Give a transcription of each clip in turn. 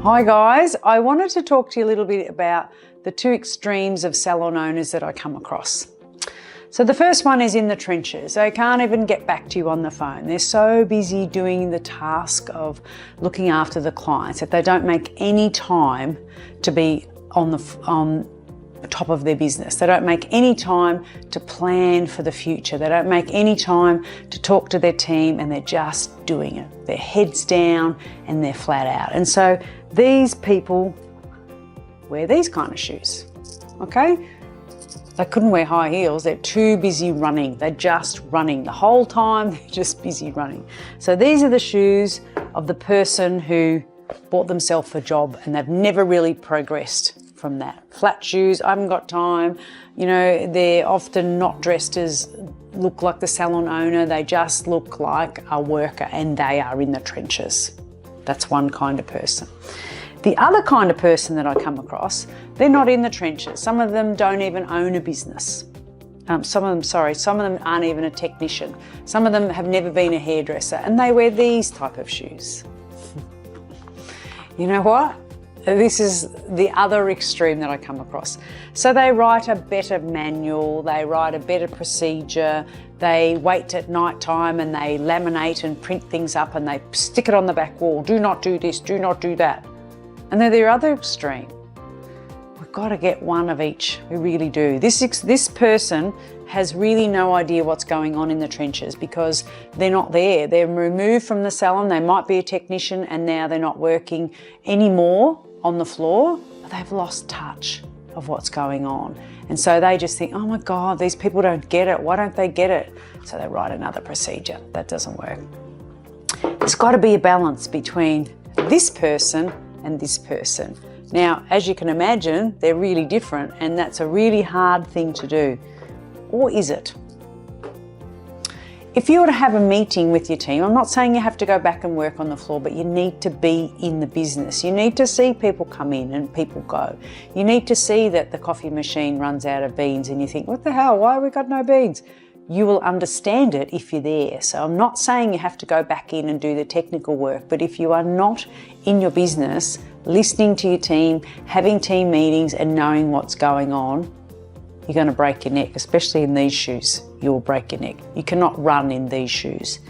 Hi guys, I wanted to talk to you a little bit about the two extremes of salon owners that I come across. So the first one is in the trenches. They can't even get back to you on the phone. They're so busy doing the task of looking after the clients that they don't make any time to be on top of their business. They don't make any time to plan for the future. They don't make any time to talk to their team, and they're just doing it. Their heads down and they're flat out. And so these people wear these kind of shoes, okay? They couldn't wear high heels. They're too busy running. They're just running the whole time. They're just busy running. So these are the shoes of the person who bought themselves a job and they've never really progressed from that. Flat shoes, I haven't got time. You know, they're often not dressed as look like the salon owner. They just look like a worker, and they are in the trenches. That's one kind of person. The other kind of person that I come across, they're not in the trenches. Some of them don't even own a business. Some of them aren't even a technician. Some of them have never been a hairdresser, and they wear these type of shoes. You know what? This is the other extreme that I come across. So they write a better manual, they write a better procedure, they wait at night time and they laminate and print things up and they stick it on the back wall. Do not do this, do not do that. And then the other extreme. We've got to get one of each, we really do. This person has really no idea what's going on in the trenches because they're not there. They're removed from the salon, they might be a technician, and now they're not working anymore on the floor, but they've lost touch of what's going on. And so they just think, oh my God, these people don't get it. Why don't they get it? So they write another procedure. That doesn't work. There's got to be a balance between this person and this person. Now, as you can imagine, they're really different, and that's a really hard thing to do. Or is it? If you were to have a meeting with your team, I'm not saying you have to go back and work on the floor, but you need to be in the business. You need to see people come in and people go. You need to see that the coffee machine runs out of beans and you think, what the hell, why have we got no beans? You will understand it if you're there. So I'm not saying you have to go back in and do the technical work, but if you are not in your business, listening to your team, having team meetings and knowing what's going on, you're going to break your neck, especially in these shoes. You'll break your neck. You cannot run in these shoes.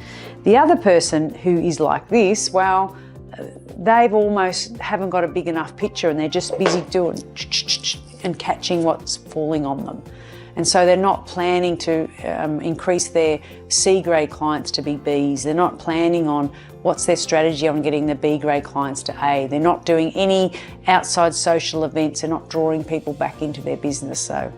The other person who is like this, well, they've almost haven't got a big enough picture and they're just busy doing and catching what's falling on them. And so they're not planning to increase their C grade clients to be Bs. They're not planning on what's their strategy on getting the B grade clients to A. They're not doing any outside social events. They're not drawing people back into their business. So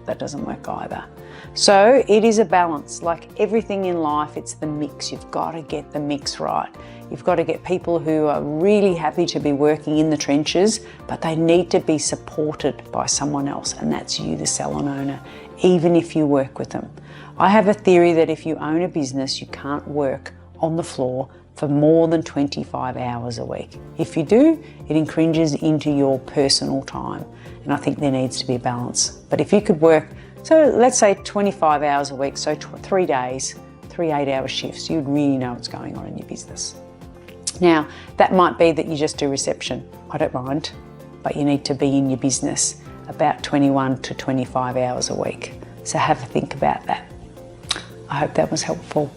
that doesn't work either. So it is a balance. Like everything in life, it's the mix. You've got to get the mix right. You've got to get people who are really happy to be working in the trenches, but they need to be supported by someone else, and that's you, the salon owner, even if you work with them. I have a theory that if you own a business, you can't work on the floor for more than 25 hours a week. If you do, it infringes into your personal time, and I think there needs to be a balance. But if you could work, so let's say 25 hours a week, so 3 days, 3 8-hour shifts, you'd really know what's going on in your business. Now, that might be that you just do reception. I don't mind, but you need to be in your business about 21 to 25 hours a week. So have a think about that. I hope that was helpful.